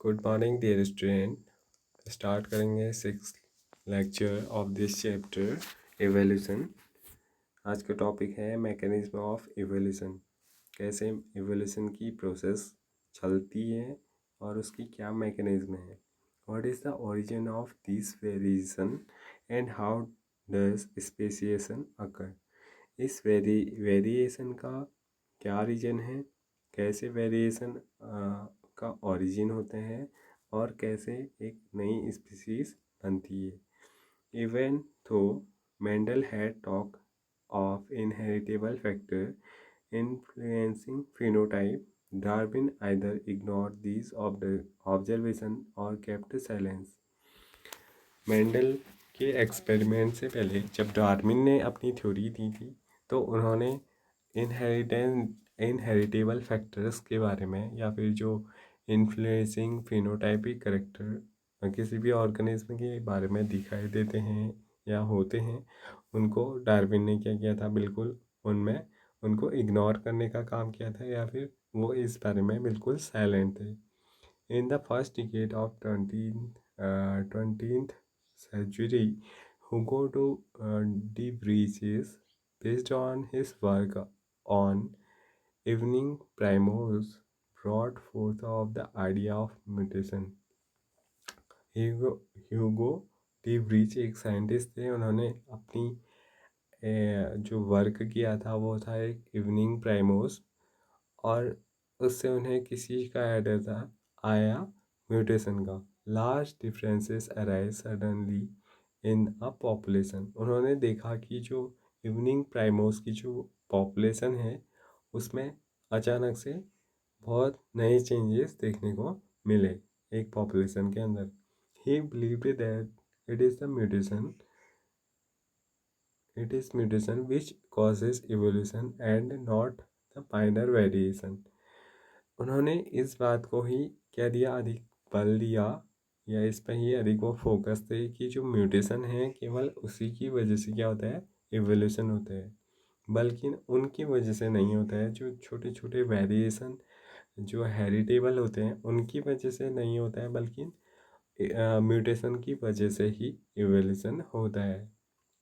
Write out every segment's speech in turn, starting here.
Good morning dear student. Start करेंगे 6th lecture of this chapter evolution. आज का topic है मैकेनिज्म ऑफ इवोल्यूशन। कैसे इवोल्यूशन की प्रोसेस चलती है और उसकी क्या मैकेनिज्म है। What is the origin of this variation and how does speciation occur. इस वेरिएशन का क्या रीजन है, कैसे वेरिएशन का ओरिजिन होते हैं और कैसे एक नई स्पीसीज बनती है। इवन थो Mendel had talk of inheritable factor influencing phenotype, Darwin either ignored these observation or kept silence. Mendel के एक्सपेरिमेंट से पहले जब डार्विन ने अपनी थ्योरी दी थी तो उन्होंने इनहेरिटेबल फैक्टर्स के बारे में या फिर जो इन्फ्लुएंसिंग फिनोटाइपिक करेक्टर किसी भी ऑर्गेनिज्म के बारे में दिखाई देते हैं या होते हैं, उनको डार्विन ने क्या किया था, बिल्कुल उनमें उनको इग्नोर करने का काम किया था या फिर वो इस बारे में बिल्कुल साइलेंट थे। In the first decade of 20th century, Hugo de Vries, based on his work on evening primrose, brought forth of the idea of mutation. Hugo de Vries एक साइंटिस्ट थे। उन्होंने अपनी जो वर्क किया था वो था एक इवनिंग प्राइमोस, और उससे उन्हें किसी चीज़ का आइडिया आया म्यूटेशन का। Large differences arise suddenly in a population. उन्होंने देखा कि जो इवनिंग प्राइमोस की जो पॉपुलेशन है उसमें अचानक से बहुत नए चेंजेस देखने को मिले एक पॉपुलेशन के अंदर। ही believed that it is mutation which causes evolution and not the minor variation. उन्होंने इस बात को ही क्या दिया, अधिक बल दिया या इस पर ही अधिक वो फोकस थे कि जो म्यूटेशन है केवल उसी की वजह से क्या होता है, इवोल्यूशन होता है, बल्कि उनकी वजह से नहीं होता है। जो छोटे छोटे वेरिएशन जो हेरिटेबल होते हैं उनकी वजह से नहीं होता है, बल्कि म्यूटेशन की वजह से ही इवोल्यूशन होता है।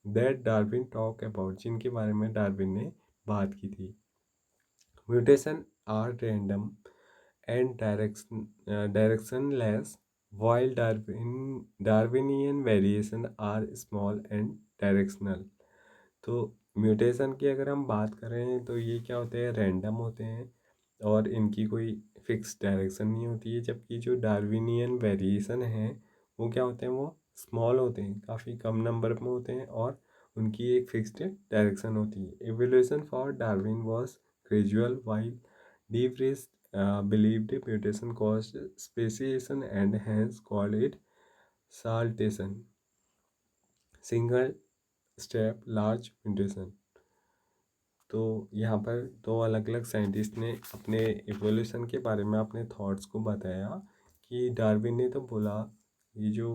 दैट डार्विन टॉक अबाउट, जिनके बारे में डार्विन ने बात की थी। Mutation are random and directionless while Darwinian variation are small and directional. तो म्यूटेशन की अगर हम बात करें तो ये क्या होते हैं, रैंडम होते हैं और इनकी कोई फिक्स डायरेक्शन नहीं होती है। जबकि जो डार्विनियन वेरिएशन है वो क्या होते हैं, वो स्मॉल होते हैं, काफ़ी कम नंबर में होते हैं और उनकी एक फिक्स्ड डायरेक्शन होती है। Evolution for Darwin was gradual while D Vries believed mutation caused speciation and hence called it saltation. Single step large mutation. तो यहाँ पर दो अलग अलग साइंटिस्ट ने अपने इवोल्यूशन के बारे में अपने थॉट्स को बताया कि डार्विन ने तो बोला ये जो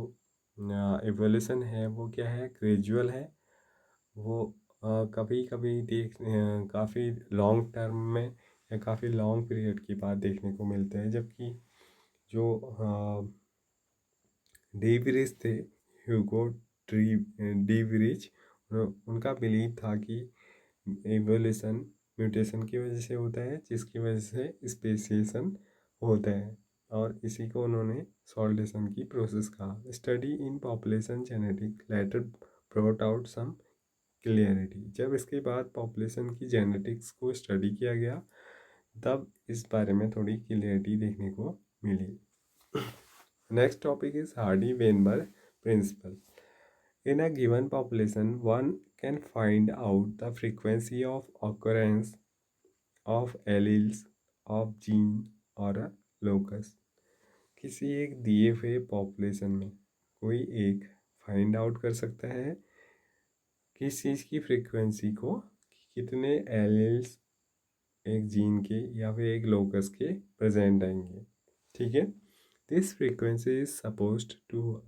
इवोल्यूशन है वो क्या है, ग्रेजुअल है। वो कभी कभी काफ़ी लॉन्ग टर्म में या काफ़ी लॉन्ग पीरियड की बात देखने को मिलते हैं। जबकि जो डी व्रीज थे, ह्यूगो डी व्रीज, उनका बिलीव था कि इवोल्यूशन म्यूटेशन की वजह से होता है, जिसकी वजह से स्पेसिएशन होता है, और इसी को उन्होंने सॉल्टेशन की प्रोसेस कहा। Study in population genetic later brought out some clarity. जब इसके बाद पॉपुलेशन की जेनेटिक्स को स्टडी किया गया तब इस बारे में थोड़ी क्लियरिटी देखने को मिली। Next topic is Hardy Weinberg principle. In a given population, one can find out the frequency of occurrence of alleles of gene or a locus. किसी एक दिए हुए पॉपुलेशन में कोई एक फाइंड आउट कर सकता है किस चीज़ की फ्रीक्वेंसी को, कितने एलील्स एक जीन के या फिर एक लोकस के प्रेजेंट आएंगे। ठीक है, this frequency is supposed to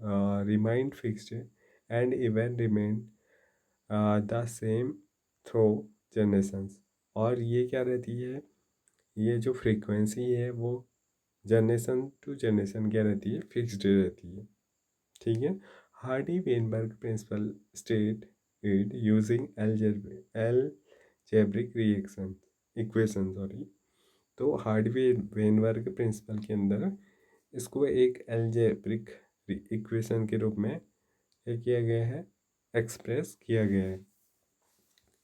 remind fixed and even remain the same through generations. और ये क्या रहती है, ये जो फ्रीक्वेंसी है वो जनरेशन टू जनरेशन क्या रहती है, फिक्स्ड रहती है। ठीक है। Hardy Weinberg principle state it using algebraic reaction equation, sorry. तो हार्डी वेनबर्ग प्रिंसिपल के अंदर इसको एक एलजेब्रिक इक्वेशन के रूप में क्या किया गया है, एक्सप्रेस किया गया है।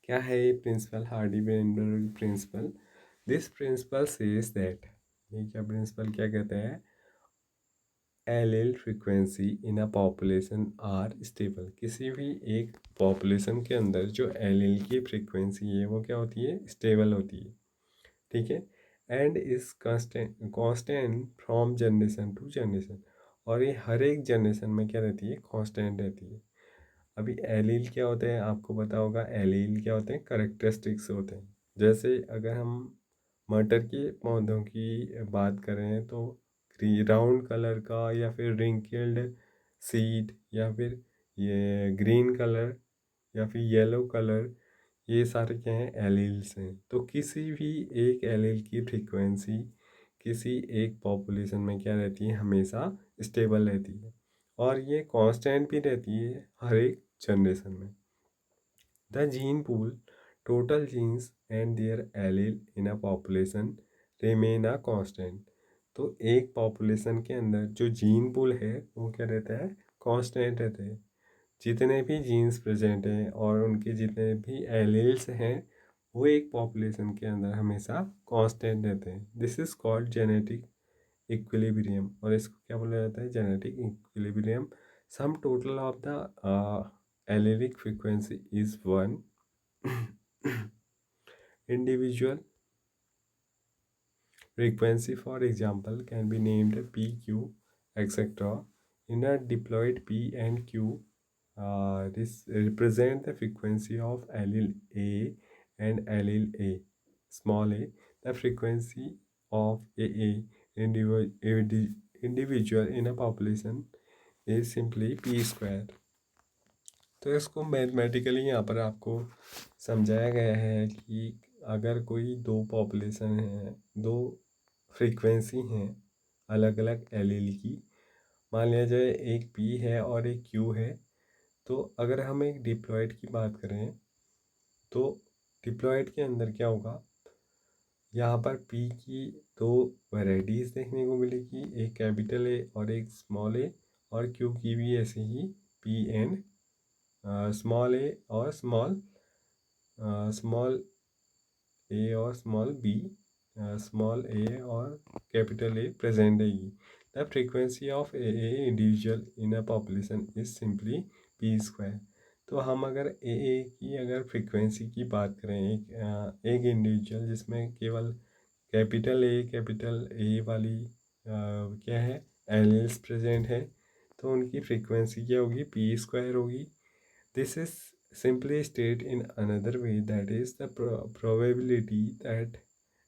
क्या है ये principle, Hardy Weinberg principle? This principle says that, ये क्या प्रिंसिपल क्या कहता है, allele frequency in a population are stable. किसी भी एक पॉपुलेशन के अंदर जो एलील की फ्रीक्वेंसी है वो क्या होती है, स्टेबल होती है। ठीक है। And is constant from generation to generation, और ये हर एक जनरेशन में क्या रहती है, कांस्टेंट रहती है। अभी एलील क्या होते हैं आपको पता होगा, एलील क्या होते हैं, करेक्टरिस्टिक्स होते हैं। जैसे अगर हम मटर के पौधों की बात करें तो राउंड कलर का, या फिर रिंकल्ड सीड, या फिर ये ग्रीन कलर, या फिर येलो कलर, ये सारे क्या हैं, एलील्स हैं। तो किसी भी एक एलील की फ्रीक्वेंसी किसी एक पॉपुलेशन में क्या रहती है, हमेशा स्टेबल रहती है, और ये कांस्टेंट भी रहती है हर एक जनरेशन में। The gene pool, total genes and their allele in a population remain a constant. तो एक पॉपुलेशन के अंदर जो जीन पूल है वो क्या रहता है, कांस्टेंट रहता है। जितने भी जीन्स प्रेजेंट हैं और उनके जितने भी एलील्स हैं वो एक पॉपुलेशन के अंदर हमेशा कांस्टेंट रहते हैं। This is called genetic equilibrium, और इसको क्या बोला जाता है, genetic equilibrium. Sum total of the allylic frequency is one individual frequency, for example, can be named p, q, etc. In a diploid p and q, this represent the frequency of allele A and allele A, small a. The frequency of a individual in a population is simply p square. तो इसको mathematically यहाँ पर आपको समझाया गया है कि अगर कोई दो पॉपुलेशन है, दो फ्रीक्वेंसी हैं अलग अलग एलील की, मान लिया जाए एक पी है और एक क्यू है। तो अगर हम एक डिप्लॉयड की बात करें तो डिप्लॉयड के अंदर क्या होगा, यहाँ पर पी की दो वैरायटीज़ देखने को मिलेगी, एक कैपिटल ए और एक स्मॉल ए, और क्यू की भी ऐसे ही पी एंड स्मॉल ए और स्मॉल ए और स्मॉल बी, स्मॉल ए और कैपिटल ए प्रेजेंट रहेगी। The frequency of A individual in a population is simply P square. तो हम अगर ए की अगर फ्रीक्वेंसी की बात करें, एक इंडिविजुअल जिसमें केवल कैपिटल ए वाली क्या है, एलील्स प्रेजेंट है, तो उनकी फ्रीक्वेंसी क्या होगी, पी स्क्वायर होगी। This is simply stated in another way, that is the probability that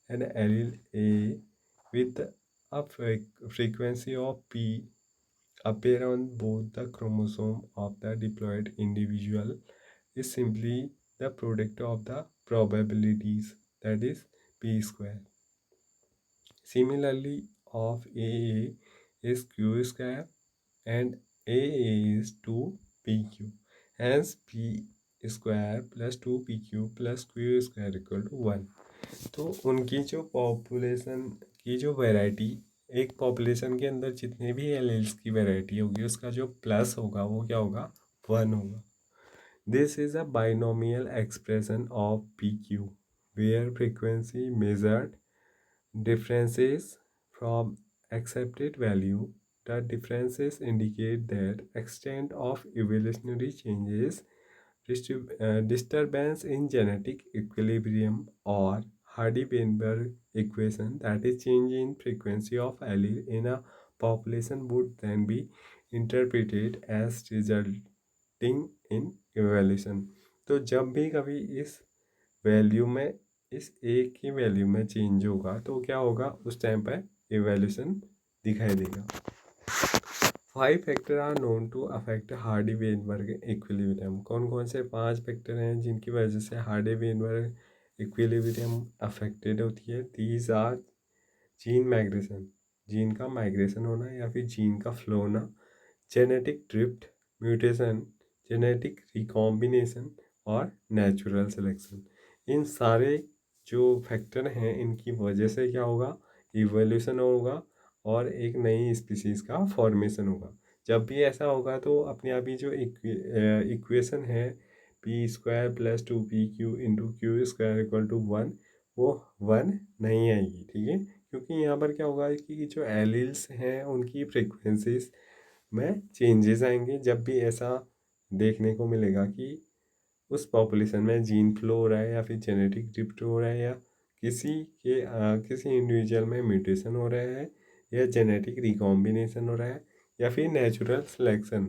an allele A with a frequency of P appear on both the chromosome of the diploid individual is simply the product of the probabilities, that is P square. Similarly, of AA is Q square and AA is 2PQ. Hence, P square plus 2PQ plus Q square equal to 1. तो उनकी जो population की जो variety, एक population के अंदर जितने भी एलील्स की वैरायटी होगी उसका जो प्लस होगा वो क्या होगा, 1 होगा। This is a binomial expression of P Q where frequency measured differences from accepted value. The differences indicate that extent of evolutionary changes, disturbance in genetic equilibrium, or Hardy-Weinberg equation, that is change in frequency of allele in a population, would then be interpreted as resulting in evolution. तो जब भी कभी इस value में, इस ए की value में change होगा तो क्या होगा, उस टाइम पर इवैल्यूएशन दिखाई देगा। 5 factor are known to affect Hardy Weinberg equilibrium. कौन कौन से 5 फैक्टर हैं जिनकी वजह से हार्डी वेनबर्ग इक्विलिब्रियम अफेक्टेड होती है? These are gene migration, gene का माइग्रेशन होना या फिर जीन का फ्लो होना, genetic drift, mutation, genetic recombination और नेचुरल सिलेक्शन। इन सारे जो फैक्टर हैं इनकी वजह से क्या होगा, इवोल्यूशन होगा और एक नई स्पीसीज का फॉर्मेशन होगा। जब भी ऐसा होगा तो अपने आप ही जो इक्वेशन है P square plus 2pq × q² = 1, वो 1 नहीं आएगी। ठीक है, क्योंकि यहाँ पर क्या होगा कि जो एलिल्स हैं उनकी फ्रिक्वेंसीज में चेंजेस आएंगे। जब भी ऐसा देखने को मिलेगा कि उस पॉपुलेशन में जीन फ्लो हो रहा है या फिर जेनेटिक ड्रिफ्ट हो रहा है या किसी इंडिविजुअल में म्यूटेशन हो रहा है या जेनेटिक रिकॉम्बिनेशन हो रहा है या फिर नेचुरल सिलेक्शन,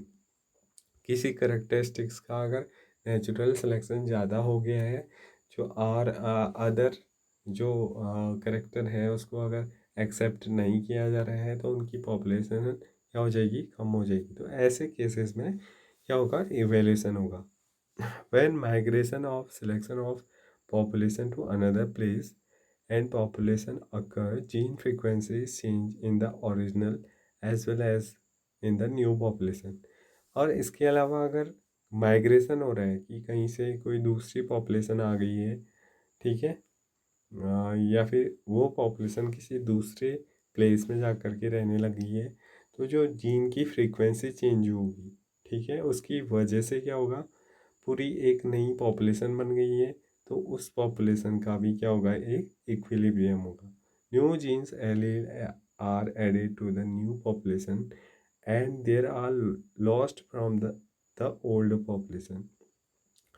किसी करेक्टरिस्टिक्स का अगर नेचुरल सिलेक्शन ज़्यादा हो गया है, जो अदर जो करेक्टर है उसको अगर एक्सेप्ट नहीं किया जा रहा है तो उनकी पॉपुलेशन क्या हो जाएगी, कम हो जाएगी। तो ऐसे केसेस में क्या होगा, इवेल्यूशन होगा। When migration of selection of population to another place and population occur, gene frequencies change in the original as well as in the new population। और इसके अलावा अगर माइग्रेशन हो रहा है कि कहीं से कोई दूसरी पॉपुलेशन आ गई है, ठीक है, या फिर वो पॉपुलेशन किसी दूसरे प्लेस में जा कर के रहने लगी है, तो जो जीन की फ्रीक्वेंसी चेंज होगी, ठीक है, उसकी वजह से क्या होगा, पूरी एक नई पॉपुलेशन बन गई है। तो उस पॉपुलेशन का भी क्या होगा, एक इक्विलिब्रियम होगा। New genes allele are added to the new population and there are lost from the old population.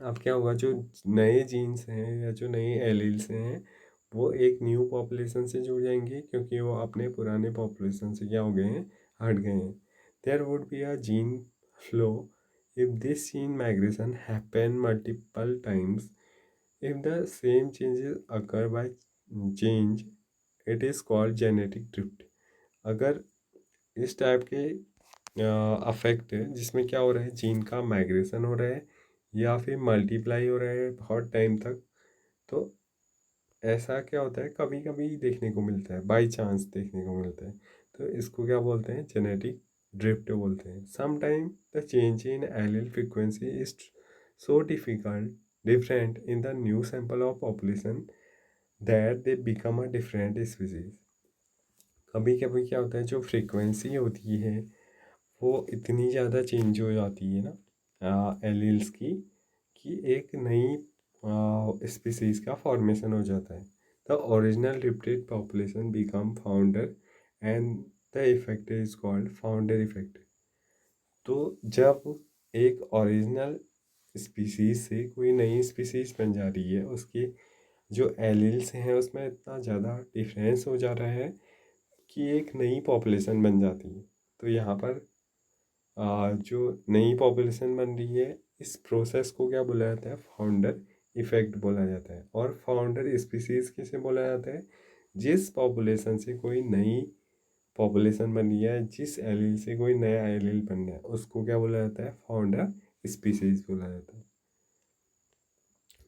अब क्या होगा, जो नए जीन्स हैं या जो नए एलील्स हैं वो एक न्यू पॉपुलेशन से जुड़ जाएंगे क्योंकि वो अपने पुराने पॉपुलेशन से क्या हो गए हैं, हट गए हैं। There would be a gene flow if this gene migration happen multiple times, if the same changes occur by change, it is called genetic drift। अगर इस टाइप के अफेक्ट जिसमें क्या हो रहा है, जीन का माइग्रेशन हो रहा है या फिर मल्टीप्लाई हो रहा है बहुत टाइम तक, तो ऐसा क्या होता है, कभी कभी देखने को मिलता है, बाई चांस देखने को मिलता है। तो इसको क्या बोलते हैं, जेनेटिक ड्रिफ्ट बोलते हैं। Sometime the change in allele frequency is so different in the new sample of population that they become a different species. कभी कभी क्या होता है, जो फ्रीक्वेंसी होती है वो इतनी ज़्यादा चेंज हो जाती है ना एलील्स की, कि एक नई स्पीसीज का फॉर्मेशन हो जाता है। The original repeated population become founder and the effect is called founder effect. तो जब एक ओरिजिनल स्पीसीज से कोई नई स्पीसीज बन जा रही है, उसके जो एलील्स हैं उसमें इतना ज़्यादा डिफरेंस हो जा रहा है कि एक नई पॉपुलेशन बन जाती है। तो यहाँ पर जो नई पॉपुलेशन बन रही है, इस प्रोसेस को क्या बोला जाता है, फाउंडर इफेक्ट बोला जाता है। और फाउंडर स्पीसीज किसे बोला जाता है, जिस पॉपुलेशन से कोई नई पॉपुलेशन बन रही है, जिस एलील से कोई नया एलील बन रहा है, उसको क्या बोला जाता है, फाउंडर स्पीसीज बोला जाता है।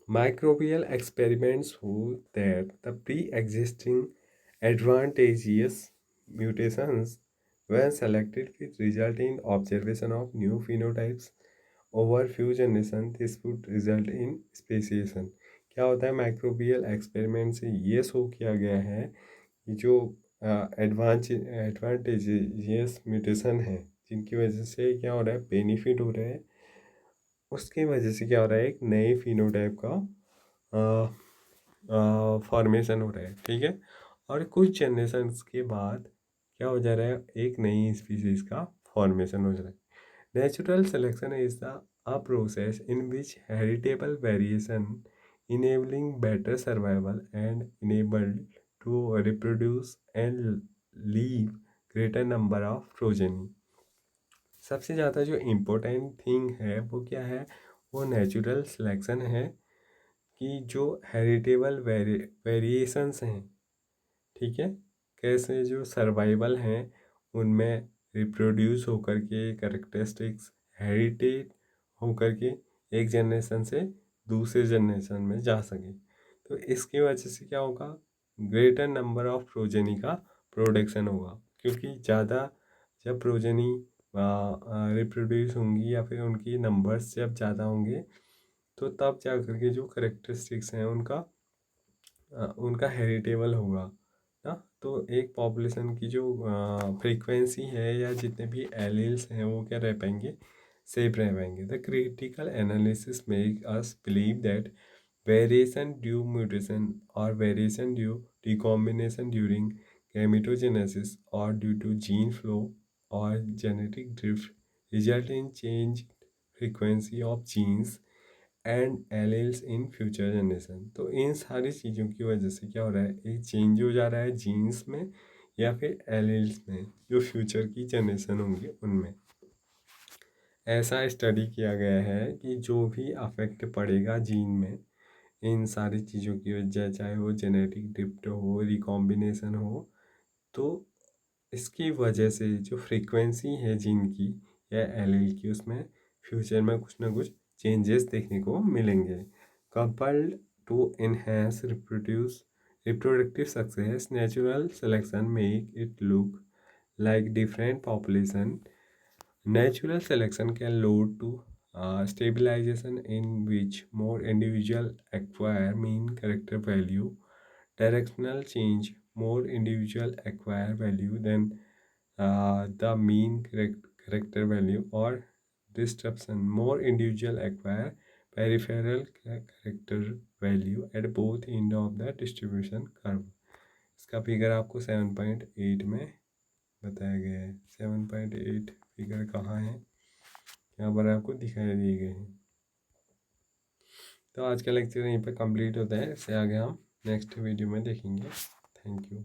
Microbial experiments show that the pre-existing advantageous mutations, when selected, will result in observation of new phenotypes over few generations. This would result in speciation। क्या होता है, माइक्रोबियल एक्सपेरिमेंट से ये शो किया गया है कि जो एडवांटेजियस म्यूटेशन है जिनकी वजह से क्या हो रहा है, बेनिफिट हो रहा है, उसकी वजह से क्या हो रहा है, एक नए फिनोटाइप का फॉर्मेशन हो रहा है। ठीक है, और कुछ जनरेशन्स के बाद क्या हो जा रहा है, एक नई स्पीसीज का फॉर्मेशन हो जा रहा है। Natural selection is the a process in which heritable variation enabling better survival and enabled to reproduce and leave greater number of progeny। सबसे ज़्यादा जो इम्पोर्टेंट थिंग है वो क्या है, वो नेचुरल सिलेक्शन है कि जो हेरिटेबल वेरिएशंस हैं, ठीक है, कैसे जो सर्वाइवल हैं उनमें रिप्रोड्यूस होकर के करेक्टरिस्टिक्स हेरिटेट होकर के एक जनरेशन से दूसरे जनरेशन में जा सके। तो इसकी वजह से क्या होगा, ग्रेटर नंबर ऑफ प्रोजेनी का प्रोडक्शन होगा, क्योंकि ज़्यादा जब प्रोजनी रिप्रोड्यूस होंगी या फिर उनकी नंबर्स जब ज़्यादा होंगे तो तब जा कर के जो करेक्टरिस्टिक्स हैं उनका हेरिटेबल होगा ना। तो एक पॉपुलेशन की जो फ्रीक्वेंसी है या जितने भी एलील्स हैं वो क्या रह पाएंगे, सेफ रह पाएंगे। The critical analysis make us believe that variation due mutation or variation due recombination during gametogenesis or due to gene flow or genetic drift result in changed frequency of genes and alleles in future generation। तो इन सारी चीज़ों की वजह से क्या हो रहा है, एक चेंज हो जा रहा है जीन्स में या फिर एलील्स में जो फ्यूचर की जनरेशन होंगी उनमें। ऐसा स्टडी किया गया है कि जो भी अफेक्ट पड़ेगा जीन में इन सारी चीज़ों की वजह, चाहे वो जेनेटिक ड्रिफ्ट हो, रिकॉम्बिनेशन हो, तो इसकी वजह से जो फ्रीक्वेंसी है जीन की या एलील की उसमें फ्यूचर में कुछ ना कुछ चेंजेस देखने को मिलेंगे। Coupled to enhance reproductive success, natural selection make it look like different population. Natural selection can lead to stabilization in which more individual acquire mean character value. Directional change, more individual acquire value than the mean character value, or disruption, more individual acquire peripheral character value at both end of the distribution curve। इसका figure आपको 7.8 में बताया गया है। 7.8 figure कहाँ है, यहाँ पर आपको दिखाई दिए गए हैं। तो आज का लेक्चर यहीं पर कंप्लीट होता है, इससे आगे हम नेक्स्ट वीडियो में देखेंगे। Thank you.